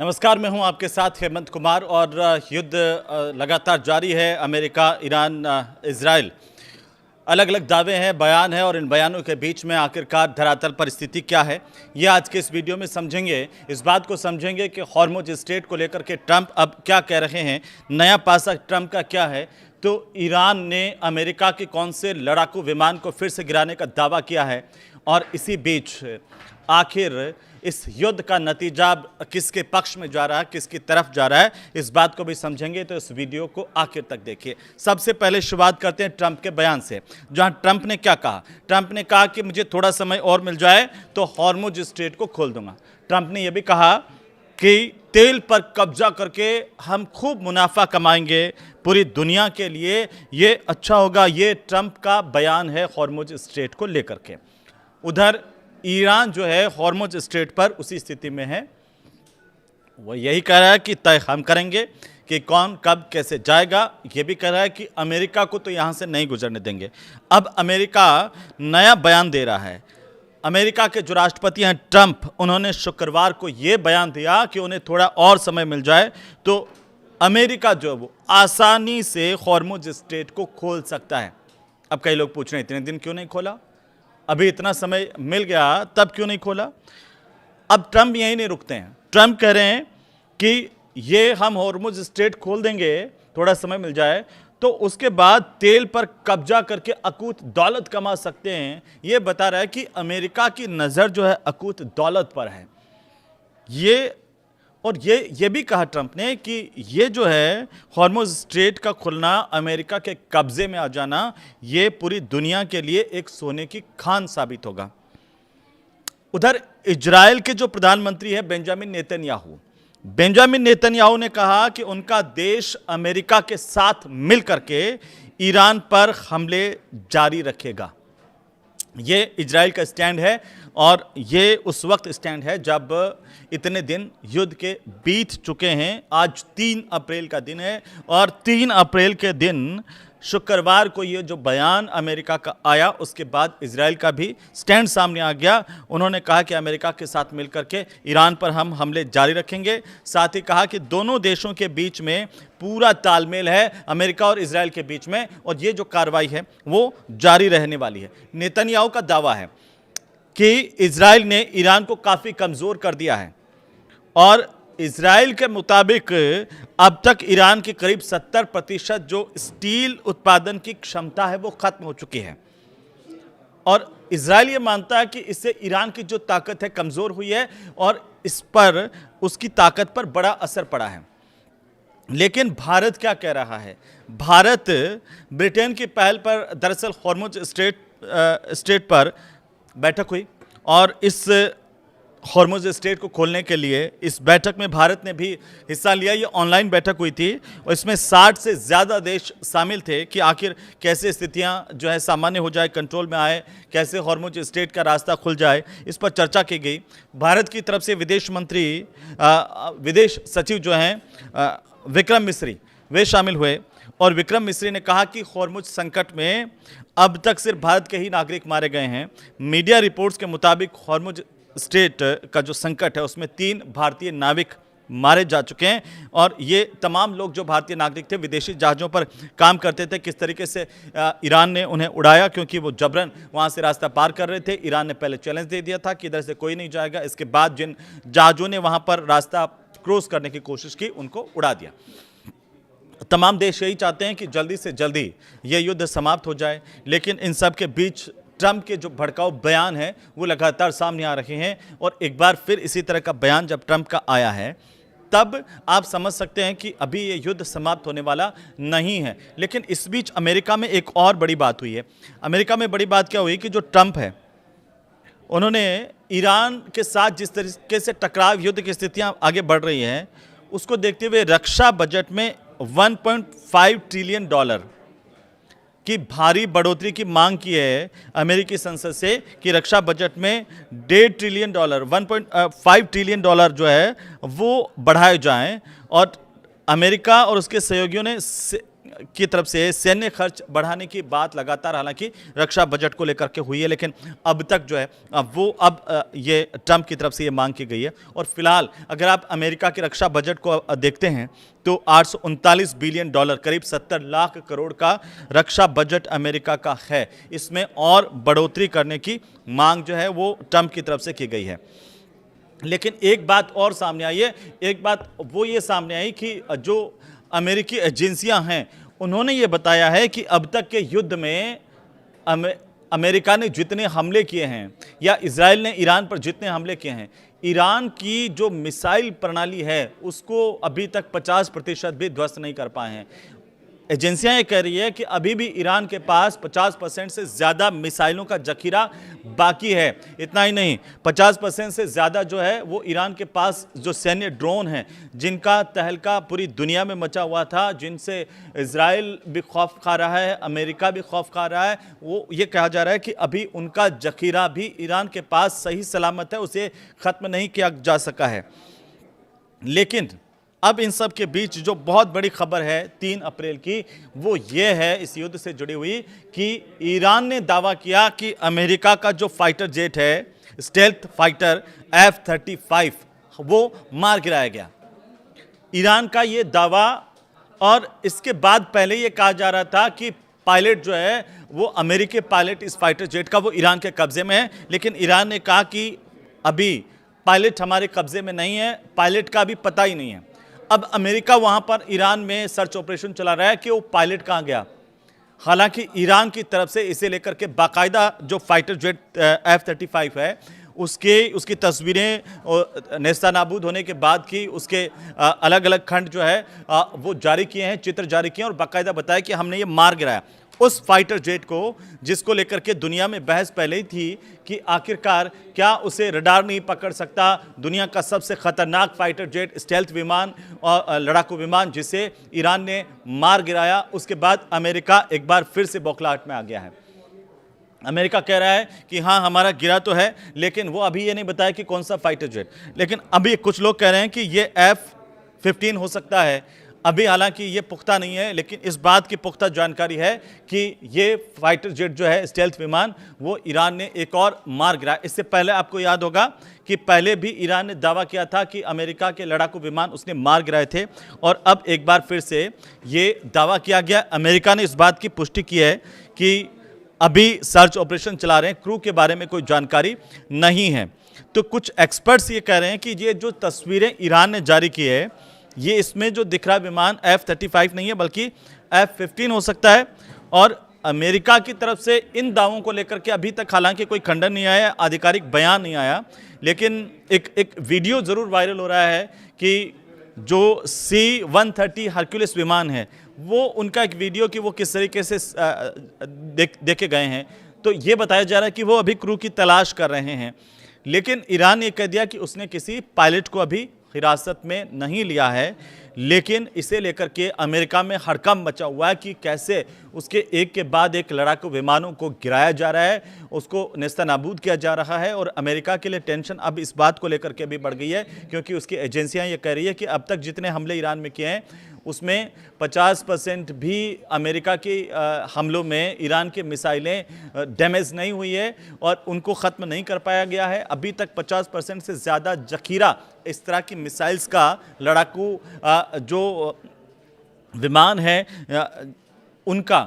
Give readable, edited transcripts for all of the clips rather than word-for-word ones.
नमस्कार, मैं हूं आपके साथ हेमंत कुमार। और युद्ध लगातार जारी है। अमेरिका, ईरान, इजराइल, अलग अलग दावे हैं, बयान है, और इन बयानों के बीच में आखिरकार धरातल परिस्थिति क्या है, ये आज के इस वीडियो में समझेंगे। इस बात को समझेंगे कि हॉर्मुज स्ट्रेट को लेकर के ट्रंप अब क्या कह रहे हैं, नया पासा ट्रंप का क्या है। तो ईरान ने अमेरिका के कौन से लड़ाकू विमान को फिर से गिराने का दावा किया है, और इसी बीच आखिर इस युद्ध का नतीजा किसके पक्ष में जा रहा है, किसकी तरफ जा रहा है, इस बात को भी समझेंगे। तो इस वीडियो को आखिर तक देखिए। सबसे पहले शुरुआत करते हैं ट्रंप के बयान से, जहां ट्रंप ने क्या कहा। ट्रंप ने कहा कि मुझे थोड़ा समय और मिल जाए तो हॉर्मुज स्ट्रेट को खोल दूंगा। ट्रंप ने यह भी कहा कि तेल पर कब्जा करके हम खूब मुनाफा कमाएंगे, पूरी दुनिया के लिए ये अच्छा होगा। ये ट्रंप का बयान है हॉर्मुज स्ट्रेट को लेकर के। उधर ईरान जो है हॉर्मुज स्ट्रेट पर उसी स्थिति में है। वो यही कह रहा है कि तय हम करेंगे कि कौन कब कैसे जाएगा। ये भी कह रहा है कि अमेरिका को तो यहाँ से नहीं गुजरने देंगे। अब अमेरिका नया बयान दे रहा है। अमेरिका के जो राष्ट्रपति हैं ट्रंप, उन्होंने शुक्रवार को ये बयान दिया कि उन्हें थोड़ा और समय मिल जाए तो अमेरिका जो है वो आसानी से हॉर्मुज स्ट्रेट को खोल सकता है। अब कई लोग पूछ रहे हैं, इतने दिन क्यों नहीं खोला, अभी इतना समय मिल गया तब क्यों नहीं खोला। अब ट्रंप यहीं नहीं रुकते हैं। ट्रंप कह रहे हैं कि ये हम हॉर्मुज स्ट्रेट खोल देंगे, थोड़ा समय मिल जाए तो उसके बाद तेल पर कब्जा करके अकूत दौलत कमा सकते हैं। ये बता रहा है कि अमेरिका की नज़र जो है अकूत दौलत पर है। ये भी कहा ट्रंप ने कि ये जो है हॉर्मुज स्ट्रेट का खुलना, अमेरिका के कब्जे में आ जाना, ये पूरी दुनिया के लिए एक सोने की खान साबित होगा। उधर इजराइल के जो प्रधानमंत्री है बेंजामिन नेतन्याहू ने कहा कि उनका देश अमेरिका के साथ मिलकर के ईरान पर हमले जारी रखेगा। ये इजराइल का स्टैंड है, और ये उस वक्त स्टैंड है जब इतने दिन युद्ध के बीत चुके हैं। आज 3 अप्रैल का दिन है, और 3 अप्रैल के दिन शुक्रवार को ये जो बयान अमेरिका का आया, उसके बाद इजराइल का भी स्टैंड सामने आ गया। उन्होंने कहा कि अमेरिका के साथ मिलकर के ईरान पर हम हमले जारी रखेंगे। साथ ही कहा कि दोनों देशों के बीच में पूरा तालमेल है, अमेरिका और इजराइल के बीच में, और ये जो कार्रवाई है वो जारी रहने वाली है। नेतन्याहू का दावा है कि इजराइल ने ईरान को काफ़ी कमज़ोर कर दिया है, और इजराइल के मुताबिक अब तक ईरान की करीब 70% जो स्टील उत्पादन की क्षमता है वो खत्म हो चुकी है। और इजराइल ये मानता है कि इससे ईरान की जो ताकत है कमज़ोर हुई है, और इस पर उसकी ताकत पर बड़ा असर पड़ा है। लेकिन भारत क्या कह रहा है? भारत ब्रिटेन की पहल पर दरअसल हॉर्मुज स्ट्रेट पर बैठक हुई, और इस हॉर्मुज स्ट्रेट को खोलने के लिए इस बैठक में भारत ने भी हिस्सा लिया। ये ऑनलाइन बैठक हुई थी, और इसमें 60 से ज़्यादा देश शामिल थे कि आखिर कैसे स्थितियां जो है सामान्य हो जाए, कंट्रोल में आए, कैसे हॉर्मुज स्ट्रेट का रास्ता खुल जाए, इस पर चर्चा की गई। भारत की तरफ से विदेश सचिव जो हैं विक्रम मिस्री, वे शामिल हुए, और विक्रम मिस्री ने कहा कि हॉर्मुज संकट में अब तक सिर्फ भारत के ही नागरिक मारे गए हैं। मीडिया रिपोर्ट्स के मुताबिक हॉर्मुज स्ट्रेट का जो संकट है उसमें 3 भारतीय नाविक मारे जा चुके हैं, और ये तमाम लोग जो भारतीय नागरिक थे, विदेशी जहाज़ों पर काम करते थे। किस तरीके से ईरान ने उन्हें उड़ाया, क्योंकि वो जबरन वहाँ से रास्ता पार कर रहे थे। ईरान ने पहले चैलेंज दे दिया था कि इधर से कोई नहीं जाएगा। इसके बाद जिन जहाज़ों ने वहाँ पर रास्ता क्रॉस करने की कोशिश की, उनको उड़ा दिया। तमाम देश यही चाहते हैं कि जल्दी से जल्दी ये युद्ध समाप्त हो जाए, लेकिन इन सब के बीच ट्रंप के जो भड़काऊ बयान हैं वो लगातार सामने आ रहे हैं। और एक बार फिर इसी तरह का बयान जब ट्रंप का आया है, तब आप समझ सकते हैं कि अभी ये युद्ध समाप्त होने वाला नहीं है। लेकिन इस बीच अमेरिका में एक और बड़ी बात हुई है। अमेरिका में बड़ी बात क्या हुई कि जो ट्रंप है, उन्होंने ईरान के साथ जिस तरीके से टकराव, युद्ध की स्थितियां आगे बढ़ रही हैं, उसको देखते हुए रक्षा बजट में $1.5 ट्रिलियन की भारी बढ़ोतरी की मांग की है अमेरिकी संसद से, कि रक्षा बजट में $1.5 ट्रिलियन, $1.5 ट्रिलियन जो है वो बढ़ाए जाएं। और अमेरिका और उसके सहयोगियों ने की तरफ से सैन्य खर्च बढ़ाने की बात लगातार हालांकि रक्षा बजट को लेकर के हुई है, लेकिन अब तक जो है ये ट्रंप की तरफ से ये मांग की गई है। और फिलहाल अगर आप अमेरिका के रक्षा बजट को देखते हैं तो 839 बिलियन डॉलर, करीब 70 लाख करोड़ का रक्षा बजट अमेरिका का है। इसमें और बढ़ोतरी करने की मांग जो है वो ट्रंप की तरफ से की गई है। लेकिन एक बात और सामने आई है, एक बात वो ये सामने आई कि जो अमेरिकी एजेंसियां हैं उन्होंने ये बताया है कि अब तक के युद्ध में अमेरिका ने जितने हमले किए हैं या इजराइल ने ईरान पर जितने हमले किए हैं, ईरान की जो मिसाइल प्रणाली है उसको अभी तक 50% भी ध्वस्त नहीं कर पाए हैं। एजेंसियां ये कह रही है कि अभी भी ईरान के पास 50% से ज़्यादा मिसाइलों का जखीरा बाकी है। इतना ही नहीं, 50% से ज़्यादा जो है वो ईरान के पास जो सैन्य ड्रोन हैं, जिनका तहलका पूरी दुनिया में मचा हुआ था, जिनसे इजराइल भी खौफ खा रहा है, अमेरिका भी खौफ खा रहा है, वो ये कहा जा रहा है कि अभी उनका जखीरा भी ईरान के पास सही सलामत है, उसे ख़त्म नहीं किया जा सका है। लेकिन अब इन सब के बीच जो बहुत बड़ी खबर है 3 अप्रैल की, वो ये है इस युद्ध से जुड़ी हुई कि ईरान ने दावा किया कि अमेरिका का जो फाइटर जेट है, स्टेल्थ फाइटर F-35, वो मार गिराया गया। ईरान का ये दावा, और इसके बाद पहले ये कहा जा रहा था कि पायलट जो है वो अमेरिकी पायलट इस फाइटर जेट का वो ईरान के कब्जे में है, लेकिन ईरान ने कहा कि अभी पायलट हमारे कब्जे में नहीं है, पायलट का भी पता ही नहीं है। अब अमेरिका वहां पर ईरान में सर्च ऑपरेशन चला रहा है कि वो पायलट कहां गया। हालांकि ईरान की तरफ से इसे लेकर के बाकायदा जो फाइटर जेट F-35 है उसकी तस्वीरें नेस्तनाबूद होने के बाद की उसके अलग अलग खंड जो है वो जारी किए हैं, चित्र जारी किए हैं और बाकायदा बताया कि हमने ये मार गिराया उस फाइटर जेट को, जिसको लेकर के दुनिया में बहस पहले ही थी कि आखिरकार क्या उसे रडार नहीं पकड़ सकता। दुनिया का सबसे खतरनाक फाइटर जेट, स्टेल्थ विमान और लड़ाकू विमान, जिसे ईरान ने मार गिराया। उसके बाद अमेरिका एक बार फिर से बौखलाहट में आ गया है। अमेरिका कह रहा है कि हाँ हमारा गिरा तो है, लेकिन वो अभी ये नहीं बताया कि कौन सा फाइटर जेट। लेकिन अभी कुछ लोग कह रहे हैं कि ये F-15 हो सकता है। अभी हालांकि ये पुख्ता नहीं है, लेकिन इस बात की पुख्ता जानकारी है कि ये फाइटर जेट जो है, स्टेल्थ विमान, वो ईरान ने एक और मार गिराया। इससे पहले आपको याद होगा कि पहले भी ईरान ने दावा किया था कि अमेरिका के लड़ाकू विमान उसने मार गिराए थे, और अब एक बार फिर से ये दावा किया गया। अमेरिका ने इस बात की पुष्टि की है कि अभी सर्च ऑपरेशन चला रहे हैं, क्रू के बारे में कोई जानकारी नहीं है। तो कुछ एक्सपर्ट्स ये कह रहे हैं कि ये जो तस्वीरें ईरान ने जारी की है, ये इसमें जो दिख रहा विमान F-35 नहीं है बल्कि F-15 हो सकता है। और अमेरिका की तरफ से इन दावों को लेकर के अभी तक हालांकि कोई खंडन नहीं आया, आधिकारिक बयान नहीं आया, लेकिन एक वीडियो ज़रूर वायरल हो रहा है कि जो C-130 हरक्यूलिस विमान है, वो उनका एक वीडियो कि वो किस तरीके से देखे गए हैं। तो ये बताया जा रहा है कि वो अभी क्रू की तलाश कर रहे हैं। लेकिन ईरान ने कह दिया कि उसने किसी पायलट को अभी हिरासत में नहीं लिया है, लेकिन इसे लेकर के अमेरिका में हड़कंप मचा हुआ है कि कैसे उसके एक के बाद एक लड़ाकू विमानों को गिराया जा रहा है, उसको नेस्तनाबूद किया जा रहा है। और अमेरिका के लिए टेंशन अब इस बात को लेकर के भी बढ़ गई है, क्योंकि उसकी एजेंसियां ये कह रही है कि अब तक जितने हमले ईरान में किए हैं उसमें 50% भी अमेरिका के हमलों में ईरान की मिसाइलें डैमेज नहीं हुई है और उनको ख़त्म नहीं कर पाया गया है। अभी तक 50% से ज़्यादा जखीरा इस तरह की मिसाइल्स का, लड़ाकू जो विमान है उनका,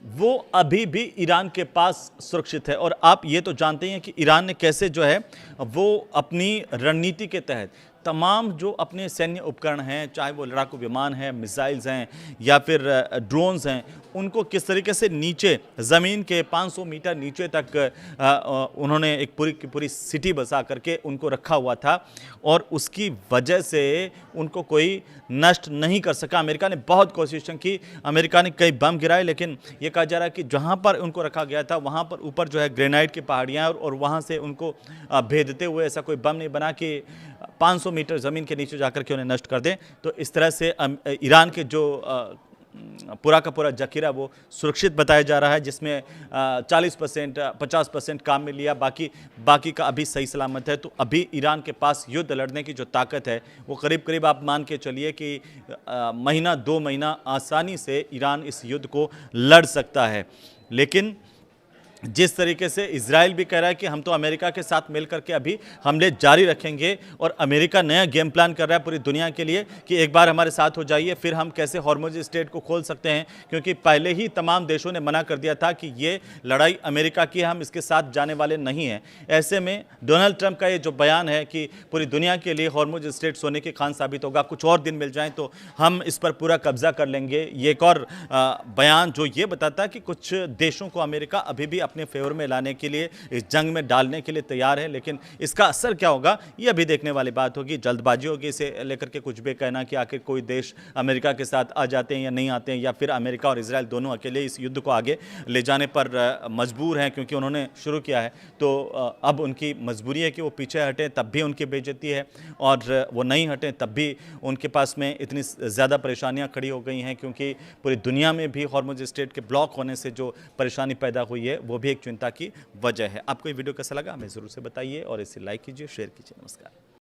वो अभी भी ईरान के पास सुरक्षित है। और आप ये तो जानते हैं कि ईरान ने कैसे जो है वो अपनी रणनीति के तहत तमाम जो अपने सैन्य उपकरण हैं, चाहे वो लड़ाकू विमान हैं, मिसाइल्स हैं या फिर ड्रोन्स हैं, उनको किस तरीके से नीचे ज़मीन के 500 मीटर नीचे तक उन्होंने एक पूरी की पूरी सिटी बसा करके उनको रखा हुआ था, और उसकी वजह से उनको कोई नष्ट नहीं कर सका। अमेरिका ने बहुत कोशिशें की, अमेरिका ने कई बम गिराए, लेकिन ये कहा जा रहा है कि जहाँ पर उनको रखा गया था वहाँ पर ऊपर जो है ग्रेनाइट की पहाड़ियाँ, और वहाँ से उनको भेदते हुए ऐसा कोई बम नहीं बना कि 500 मीटर ज़मीन के नीचे जाकर के उन्हें नष्ट कर दें। तो इस तरह से ईरान के जो पूरा का पूरा जखीरा वो सुरक्षित बताया जा रहा है, जिसमें 40% 50% काम में लिया, बाकी का अभी सही सलामत है। तो अभी ईरान के पास युद्ध लड़ने की जो ताकत है वो करीब करीब आप मान के चलिए कि महीना 2 महीना आसानी से ईरान इस युद्ध को लड़ सकता है। लेकिन जिस तरीके से इजराइल भी कह रहा है कि हम तो अमेरिका के साथ मिलकर के अभी हमले जारी रखेंगे, और अमेरिका नया गेम प्लान कर रहा है पूरी दुनिया के लिए कि एक बार हमारे साथ हो जाइए, फिर हम कैसे हॉर्मुज स्ट्रेट को खोल सकते हैं, क्योंकि पहले ही तमाम देशों ने मना कर दिया था कि ये लड़ाई अमेरिका की है, हम इसके साथ जाने वाले नहीं हैं। ऐसे में डोनाल्ड ट्रंप का ये जो बयान है कि पूरी दुनिया के लिए हॉर्मुज स्ट्रेट सोने के खान साबित होगा, कुछ और दिन मिल जाएं तो हम इस पर पूरा कब्जा कर लेंगे, ये एक और बयान जो ये बताता है कि कुछ देशों को अमेरिका अभी भी अपने फेवर में लाने के लिए, इस जंग में डालने के लिए तैयार है। लेकिन इसका असर क्या होगा ये अभी देखने वाली बात होगी। जल्दबाजी होगी इसे लेकर के कुछ भी कहना कि आखिर कोई देश अमेरिका के साथ आ जाते हैं या नहीं आते हैं, या फिर अमेरिका और इजराइल दोनों अकेले इस युद्ध को आगे ले जाने पर मजबूर हैं क्योंकि उन्होंने शुरू किया है। तो अब उनकी मजबूरी है कि वो पीछे हटें तब भी उनकी बेइज्जती है, और वो नहीं हटें तब भी उनके पास में इतनी ज़्यादा परेशानियां खड़ी हो गई हैं, क्योंकि पूरी दुनिया में भी हॉर्मुज स्ट्रेट के ब्लॉक होने से जो परेशानी पैदा हुई है वो भी एक चिंता की वजह है। आपको ये वीडियो कैसा लगा हमें ज़रूर से बताइए, और इसे लाइक कीजिए, शेयर कीजिए। नमस्कार।